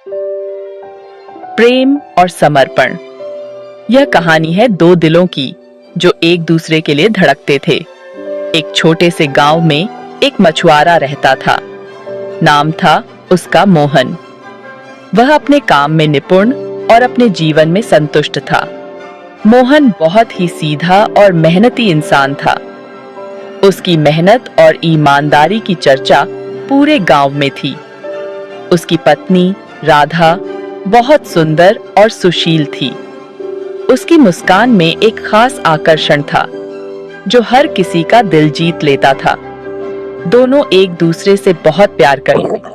प्रेम और समर्पण। यह कहानी है दो दिलों की जो एक दूसरे के लिए धड़कते थे। एक छोटे से गांव में एक मछुआरा रहता था। नाम था उसका मोहन। वह अपने काम में निपुण और अपने जीवन में संतुष्ट था। मोहन बहुत ही सीधा और मेहनती इंसान था। उसकी मेहनत और ईमानदारी की चर्चा पूरे गांव में थी। उसकी पत्नी राधा बहुत सुंदर और सुशील थी। उसकी मुस्कान में एक खास आकर्षण था जो हर किसी का दिल जीत लेता था। दोनों एक दूसरे से बहुत प्यार करते।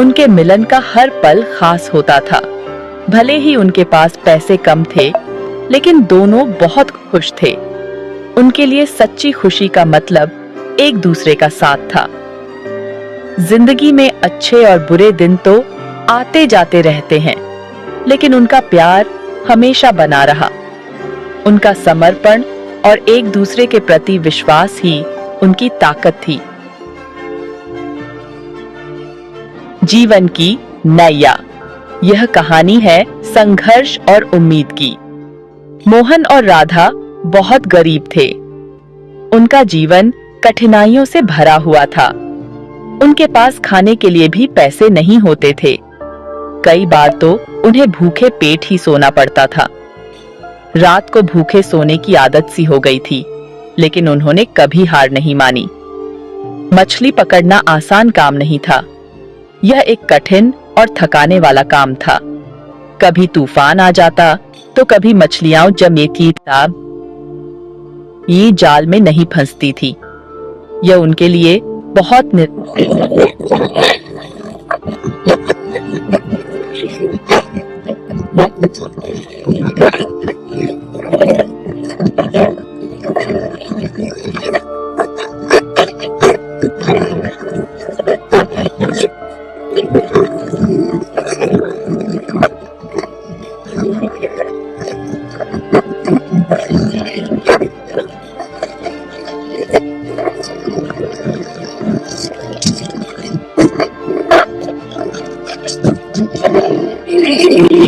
उनके मिलन का हर पल खास होता था। भले ही उनके पास पैसे कम थे, लेकिन दोनों बहुत खुश थे। उनके लिए सच्ची खुशी का मतलब एक दूसरे का साथ था। जिंदगी में अच्छे और बुरे दिन तो आते जाते रहते हैं, लेकिन उनका प्यार हमेशा बना रहा। उनका समर्पण और एक दूसरे के प्रति विश्वास ही उनकी ताकत थी। जीवन की नैया। यह कहानी है संघर्ष और उम्मीद की। मोहन और राधा बहुत गरीब थे। उनका जीवन कठिनाइयों से भरा हुआ था। उनके पास खाने के लिए भी पैसे नहीं होते थे। कई बार तो उन्हें भूखे पेट ही सोना पड़ता था। रात को भूखे सोने की आदत सी हो गई थी, लेकिन उन्होंने कभी हार नहीं मानी। मछली पकड़ना आसान काम नहीं था। यह एक कठिन और थकाने वाला काम था। कभी तूफान आ जाता तो कभी मछलियां जमेती ये जाल में नहीं फंसती थी। यह उनके लिए बहुत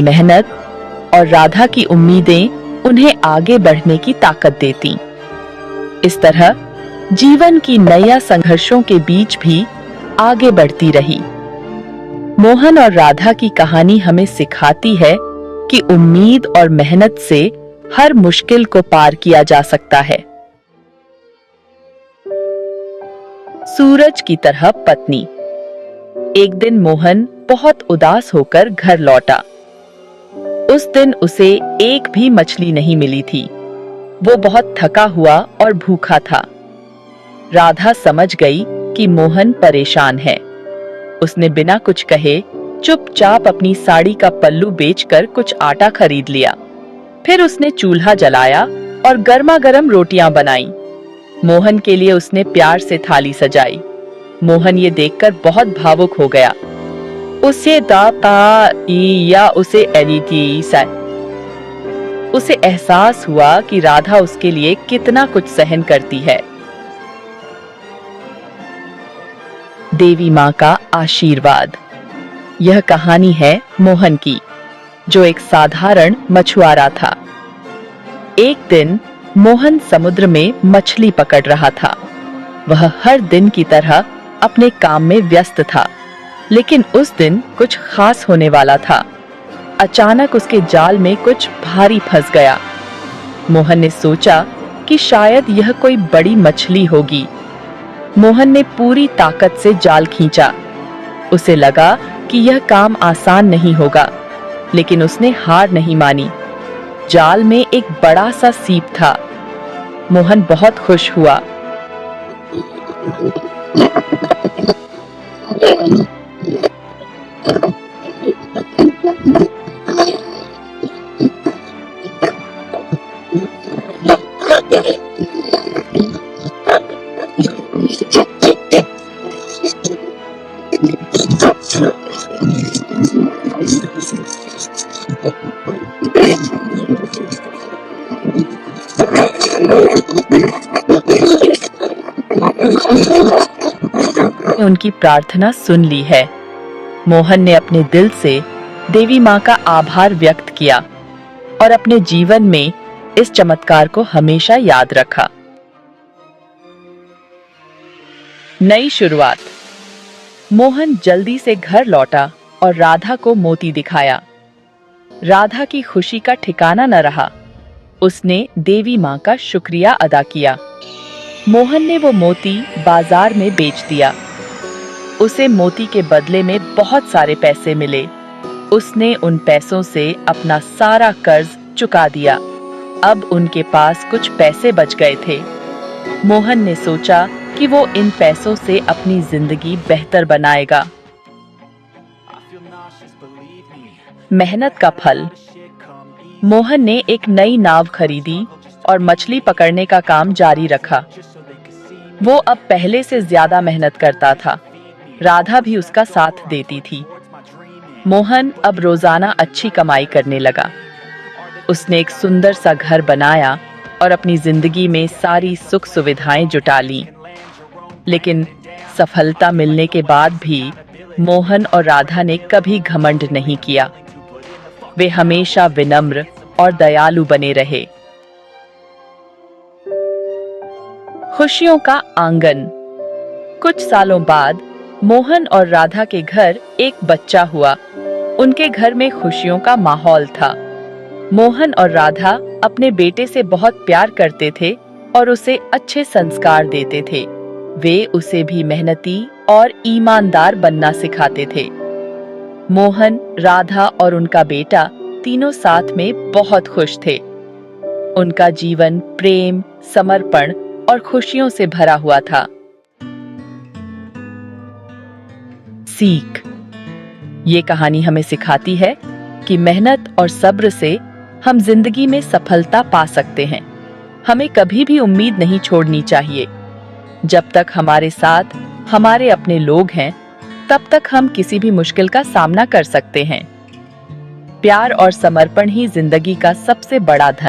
मेहनत और राधा की उम्मीदें उन्हें आगे बढ़ने की ताकत देती। इस तरह जीवन की नैया संघर्षों के बीच भी आगे बढ़ती रही। मोहन और राधा की कहानी हमें सिखाती है कि उम्मीद और मेहनत से हर मुश्किल को पार किया जा सकता है। सूरज की तरह पत्नी। एक दिन मोहन बहुत उदास होकर घर लौटा। उस दिन उसे एक भी मछली नहीं मिली थी। वो बहुत थका हुआ और भूखा था। राधा समझ गई कि मोहन परेशान है। उसने बिना कुछ कहे चुपचाप अपनी साड़ी का पल्लू बेचकर कुछ आटा खरीद लिया। फिर उसने चूल्हा जलाया और गर्मा-गर्म रोटियां बनाई। मोहन के लिए उसने प्यार से थाली सजाई। मोहन ये देखकर बहुत भावुक हो गया। उसे एहसास हुआ कि राधा उसके लिए कितना कुछ सहन करती है। देवी माँ का आशीर्वाद। यह कहानी है मोहन की, जो एक साधारण मछुआरा था। एक दिन मोहन समुद्र में मछली पकड़ रहा था। वह हर दिन की तरह अपने काम में व्यस्त था, लेकिन उस दिन कुछ खास होने वाला था। अचानक उसके जाल में कुछ भारी फंस गया। मोहन ने सोचा कि शायद यह कोई बड़ी मछली होगी। मोहन ने पूरी ताकत से जाल खींचा। उसे लगा कि यह काम आसान नहीं होगा, लेकिन उसने हार नहीं मानी। जाल में एक बड़ा सा सीप था। मोहन बहुत खुश हुआ। उनकी प्रार्थना सुन ली है। मोहन ने अपने दिल से देवी माँ का आभार व्यक्त किया और अपने जीवन में इस चमत्कार को हमेशा याद रखा। नई शुरुआत। मोहन जल्दी से घर लौटा और राधा को मोती दिखाया। राधा की खुशी का ठिकाना न रहा। उसने देवी माँ का शुक्रिया अदा किया। मोहन ने वो मोती बाजार में बेच दिया। उसे मोती के बदले में बहुत सारे पैसे मिले। उसने उन पैसों से अपना सारा कर्ज चुका दिया। अब उनके पास कुछ पैसे बच गए थे। मोहन ने सोचा कि वो इन पैसों से अपनी जिंदगी बेहतर बनाएगा। मेहनत का फल। मोहन ने एक नई नाव खरीदी और मछली पकड़ने का काम जारी रखा। वो अब पहले से ज्यादा मेहनत करता था। राधा भी उसका साथ देती थी। मोहन अब रोजाना अच्छी कमाई करने लगा। उसने एक सुंदर सा घर बनाया और अपनी जिंदगी में सारी सुख सुविधाएं जुटा ली। लेकिन सफलता मिलने के बाद भी मोहन और राधा ने कभी घमंड नहीं किया। वे हमेशा विनम्र और दयालु बने रहे। खुशियों का आंगन। कुछ सालों बाद मोहन और राधा के घर एक बच्चा हुआ। उनके घर में खुशियों का माहौल था। मोहन और राधा अपने बेटे से बहुत प्यार करते थे और उसे अच्छे संस्कार देते थे। वे उसे भी मेहनती और ईमानदार बनना सिखाते थे। मोहन, राधा और उनका बेटा तीनों साथ में बहुत खुश थे। उनका जीवन प्रेम, समर्पण और खुशियों से भरा हुआ था। सीख। ये कहानी हमें सिखाती है कि मेहनत और सब्र से हम जिंदगी में सफलता पा सकते हैं। हमें कभी भी उम्मीद नहीं छोड़नी चाहिए। जब तक हमारे साथ हमारे अपने लोग हैं, तब तक हम किसी भी मुश्किल का सामना कर सकते हैं। प्यार और समर्पण ही जिंदगी का सबसे बड़ा धन